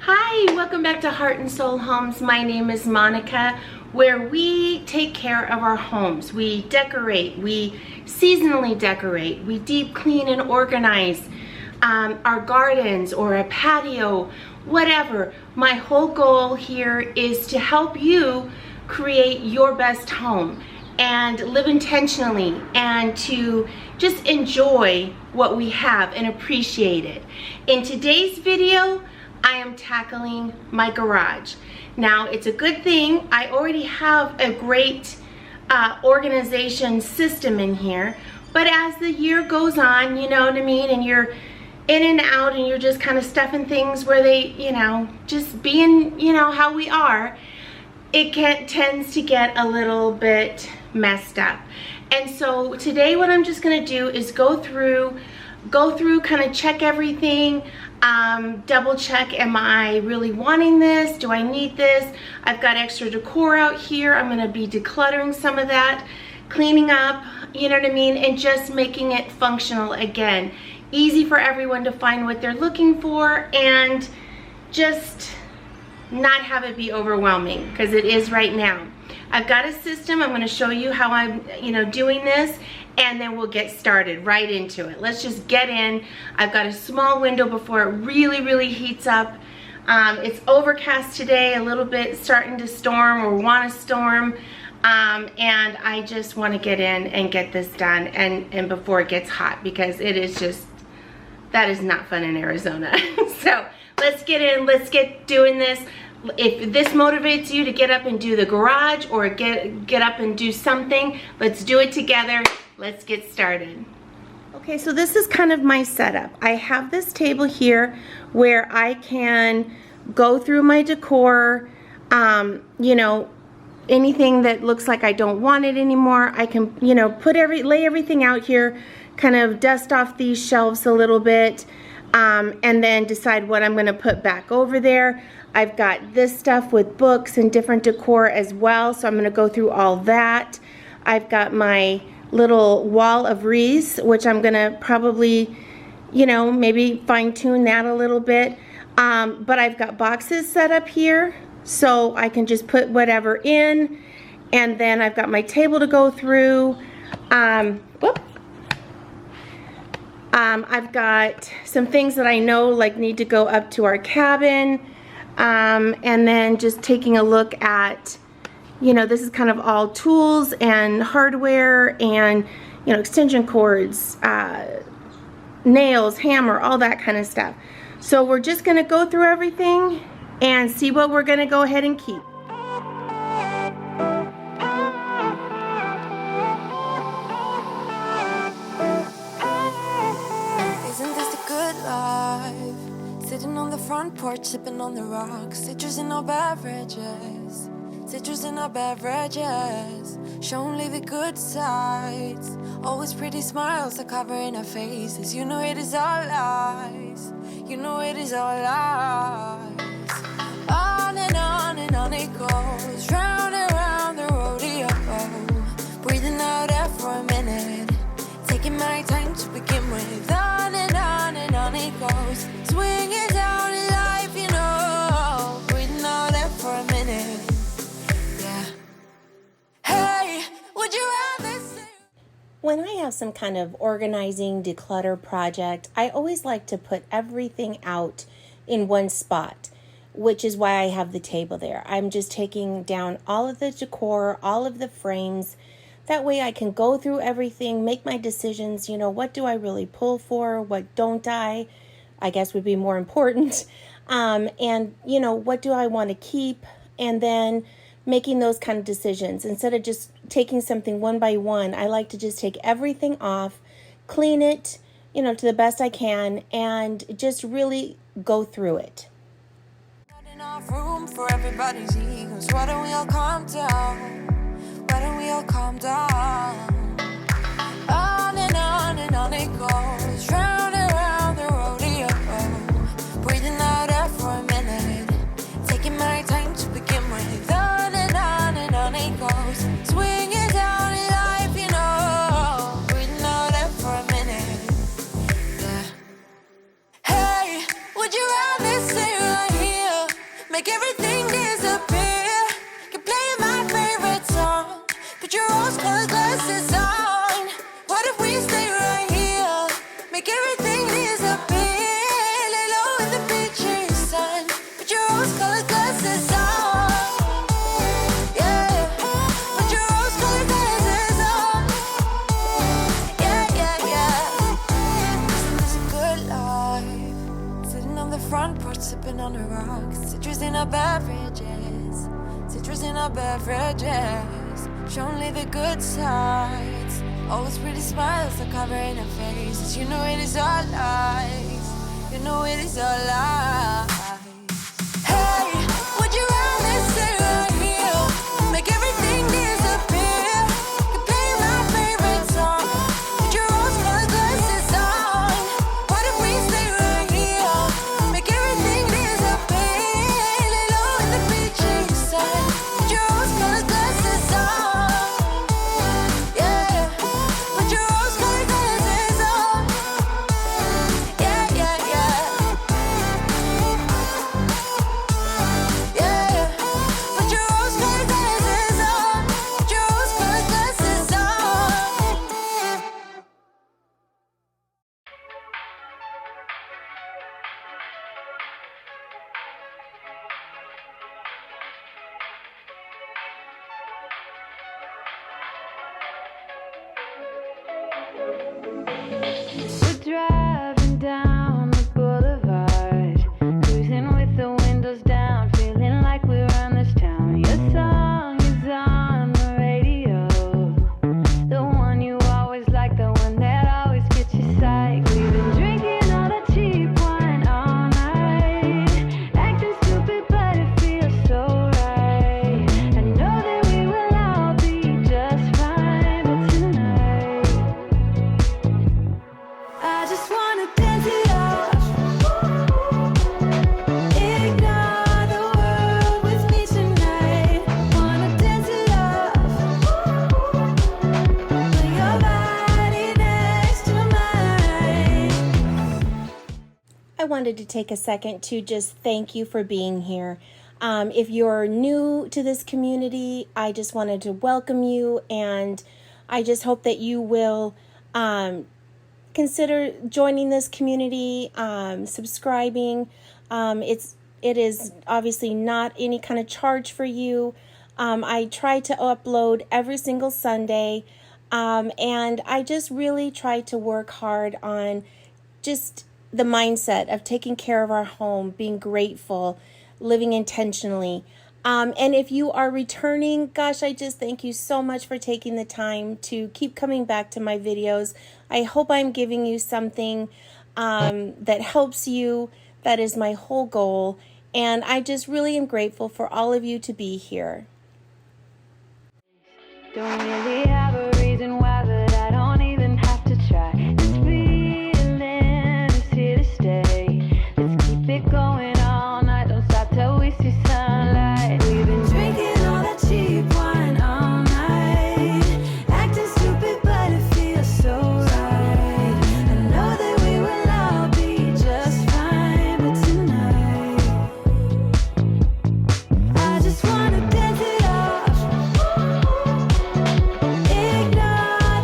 Hi, welcome back to Heart and Soul Homes. My name is Monica, where we take care of our homes. We decorate, we seasonally decorate, we deep clean and organize our gardens or a patio, whatever. My whole goal here is to help you create your best home and live intentionally and to just enjoy what we have and appreciate it. In today's video, I am tackling my garage. Now, it's a good thing I already have a great organization system in here, but as the year goes on, you know what I mean, and you're in and out and you're just kind of stuffing things where they, you know, just being, you know, how we are, it tends to get a little bit messed up. And so today what I'm just going to do is go through, kind of check everything, double check, am I really wanting this? Do I need this? I've got extra decor out here. I'm going to be decluttering some of that, cleaning up, you know what I mean, and just making it functional again. Easy for everyone to find what they're looking for and just not have it be overwhelming, because it is right now. I've got a system. I'm going to show you how I'm, doing this, and then we'll get started right into it. Let's just get in. I've got a small window before it really heats up. It's overcast today, a little bit starting to storm or want to storm, and I just want to get in and get this done and before it gets hot, because it is just, that is not fun in Arizona. So let's get in, let's get doing this. If this motivates you to get up and do the garage or get up and do something, let's do it together. Let's get started. Okay, so this is kind of my setup. I have this table here where I can go through my decor, anything that looks like I don't want it anymore. I can, lay everything out here, kind of dust off these shelves a little bit, and then decide what I'm going to put back over there. I've got this stuff with books and different decor as well, so I'm going to go through all that. I've got my little wall of wreaths, which I'm going to probably, maybe fine-tune that a little bit. But I've got boxes set up here, so I can just put whatever in. And then I've got my table to go through. I've got some things that I know need to go up to our cabin. And then just taking a look at, this is kind of all tools and hardware and, extension cords, nails, hammer, all that kind of stuff. So we're just going to go through everything and see what we're going to go ahead and keep. Isn't this a good life? Sitting on the front porch, sipping on the rocks. Citrus in our beverages. Citrus in our beverages. Show only the good sides. Always pretty smiles are covering our faces. You know it is all lies. You know it is all lies. On and on it goes. Round and round the rodeo. Breathing out air for a minute. Taking my time to begin with. On and on it goes. Swinging down in life, breathing out there for a minute. Yeah. Hey, would you rather say? When I have some kind of organizing, declutter project, I always like to put everything out in one spot, which is why I have the table there. I'm just taking down all of the decor, all of the frames. That way I can go through everything, make my decisions, what do I really pull for, what don't I guess would be more important, and what do I want to keep, and then making those kind of decisions. Instead of just taking something one by one, I like to just take everything off, clean it, to the best I can, and just really go through it. Not enough room for everybody's egos. Why don't we all calm down? Why don't we all calm down? On and on it goes. Round and round the rodeo. Breathing out air for a minute. Taking my time to begin with. On and on it goes. Swinging down in life, breathing out air for a minute. Yeah. Hey, would you rather stay right here? make everything disappear. Keep playing my favorite song, put your rose-colored glasses on. What if we stay right here, make everything disappear? Lay low in the beaches, sun, put your rose-colored glasses on. Yeah, put your rose-colored glasses on. Yeah, yeah, yeah. Isn't this a good life? Sitting on the front porch, sipping on the rocks. Citrus in our beverages, citrus in our beverages. Show only the good sides. Always pretty smiles are covering our faces. You know it is all lies. You know it is all lies. Hey, would you rather stay right here, make everything disappear? Keep playing my favorite song, put your rose-colored glasses on. What if we stay right here, make everything disappear? Lay low in the beaches, sun, put your rose-colored glasses on. Yeah, put your rose-colored glasses on. Yeah, yeah, yeah. Yeah, put your rose-colored glasses on. Put your rose-colored glasses on. We're driving down the boulevard, cruising with the windows down, feeling like we run this town. Your song is on the radio, the one you always like, the one that always gets you psyched. We've been drinking all the cheap wine all night, acting stupid but it feels so right. I know that we will all be just fine, but tonight I just wanna dance it off. Ignore the world with me tonight. Wanna dance it off. Put your body next to mine. I wanted to take a second to just thank you for being here. If you're new to this community, I just wanted to welcome you, and I just hope that you will consider joining this community, subscribing. It is obviously not any kind of charge for you. I try to upload every single Sunday, and I just really try to work hard on just the mindset of taking care of our home, being grateful, living intentionally. And if you are returning, gosh, I just thank you so much for taking the time to keep coming back to my videos. I hope I'm giving you something that helps you. That is my whole goal. And I just really am grateful for all of you to be here. Don't really have a reason why, but I don't even have to try. This feeling is here to stay. Let's keep it going all night. Don't stop till we see sunlight. We've been drinking all that cheap wine all night, acting stupid but it feels so right. I know that we will all be just fine, but tonight I just wanna dance it off. Ignore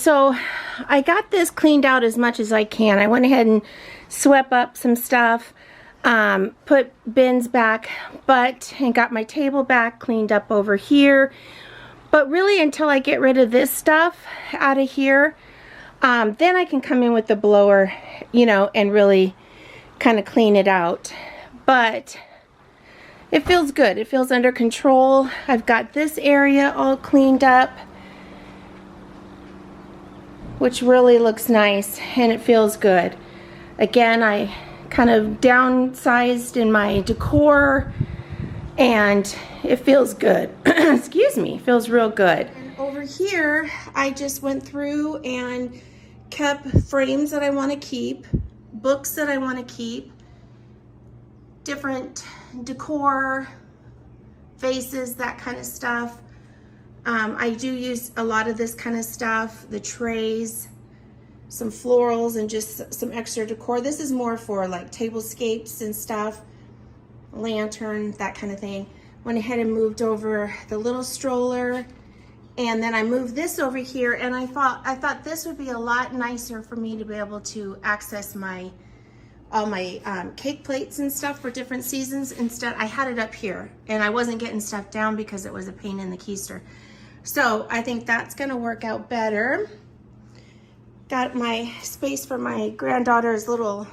so I got this cleaned out as much as I can. I went ahead and swept up some stuff, put bins back, and got my table back cleaned up over here. But really, until I get rid of this stuff out of here, then I can come in with the blower, you know, and really kind of clean it out. But it feels good. It feels under control. I've got this area all cleaned up, which really looks nice, and it feels good. Again, I kind of downsized in my decor, and it feels good. Excuse me, feels real good. And over here, I just went through and kept frames that I want to keep, books that I want to keep, different decor, vases, that kind of stuff. I do use a lot of this kind of stuff, the trays, some florals, and just some extra decor. This is more for like tablescapes and stuff, lantern, that kind of thing. Went ahead and moved over the little stroller, and then I moved this over here, and I thought this would be a lot nicer for me to be able to access all my cake plates and stuff for different seasons. Instead, I had it up here, and I wasn't getting stuff down because it was a pain in the keister. So I think that's gonna work out better. Got my space for my granddaughter's little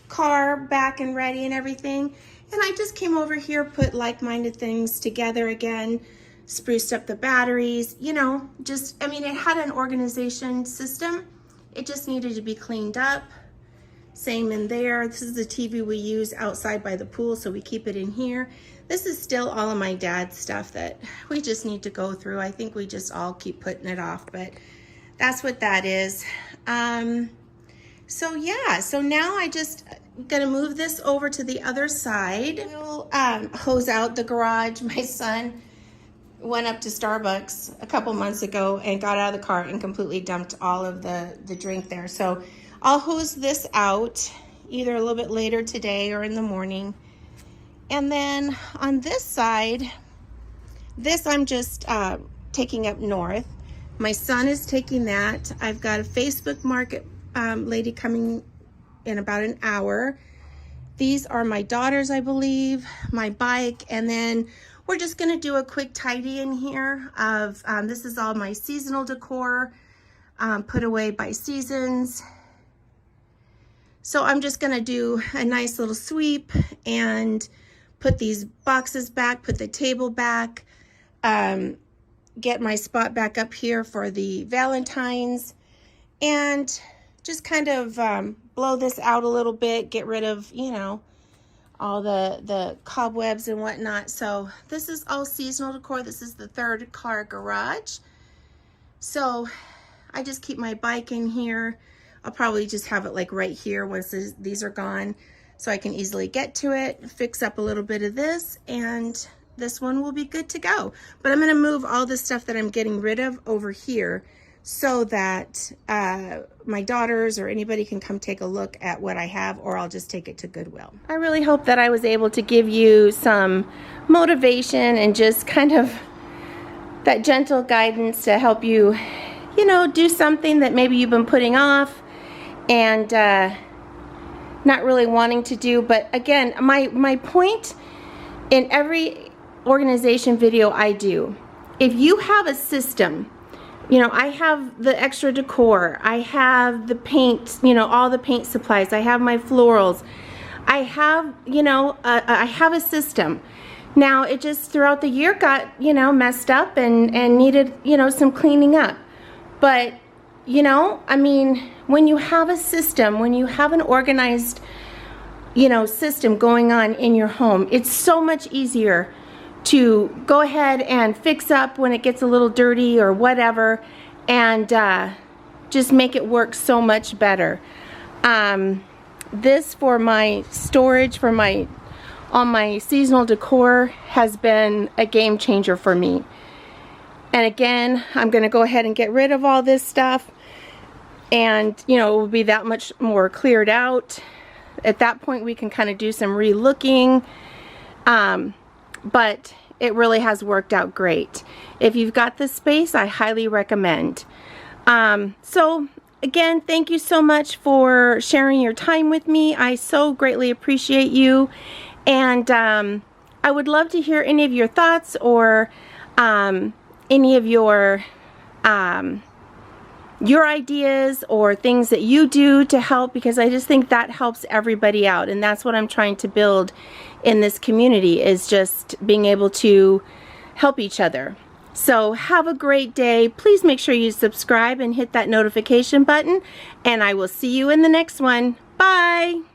car back and ready and everything. And I just came over here, put like-minded things together again, spruced up the batteries, you know, just, I mean, it had an organization system. It just needed to be cleaned up. Same in there. This is the TV we use outside by the pool, so we keep it in here. This is still all of my dad's stuff that we just need to go through. I think we just all keep putting it off, but that's what that is. So yeah, so now I just gonna move this over to the other side. We'll hose out the garage. My son went up to Starbucks a couple months ago and got out of the car and completely dumped all of the drink there. So I'll hose this out either a little bit later today or in the morning. And then on this side, this I'm just taking up north. My son is taking that. I've got a Facebook Market lady coming in about an hour. These are my daughters, I believe, my bike, and then we're just gonna do a quick tidy in here of, this is all my seasonal decor, put away by seasons. So I'm just gonna do a nice little sweep and put these boxes back, put the table back, get my spot back up here for the Valentine's, and just kind of blow this out a little bit, get rid of, you know, all the cobwebs and whatnot. So this is all seasonal decor. This is the third car garage. So I just keep my bike in here. I'll probably just have it like right here once these are gone, so I can easily get to it, fix up a little bit of this, and this one will be good to go. But I'm gonna move all the stuff that I'm getting rid of over here so that my daughters or anybody can come take a look at what I have, or I'll just take it to Goodwill. I really hope that I was able to give you some motivation and just kind of that gentle guidance to help you, you know, do something that maybe you've been putting off and not really wanting to do. But again, my point in every organization video I do, if you have a system, you know, I have the extra decor, I have the paint, you know, all the paint supplies, I have my florals, I have, you know, I have a system. Now it just throughout the year got, you know, messed up and needed, you know, some cleaning up. But, you know, I mean, when you have a system, when you have an organized, you know, system going on in your home, it's so much easier to go ahead and fix up when it gets a little dirty or whatever, and just make it work so much better. This for my storage for all my seasonal decor has been a game changer for me. And again, I'm gonna go ahead and get rid of all this stuff, and you know, it will be that much more cleared out. At that point we can kind of do some re-looking, but it really has worked out great. If you've got the space, I highly recommend. So again, thank you so much for sharing your time with me. I so greatly appreciate you. And I would love to hear any of your thoughts or any of your ideas or things that you do to help, because I just think that helps everybody out, and that's what I'm trying to build in this community, is just being able to help each other. So have a great day. Please make sure you subscribe and hit that notification button, and I will see you in the next one. Bye!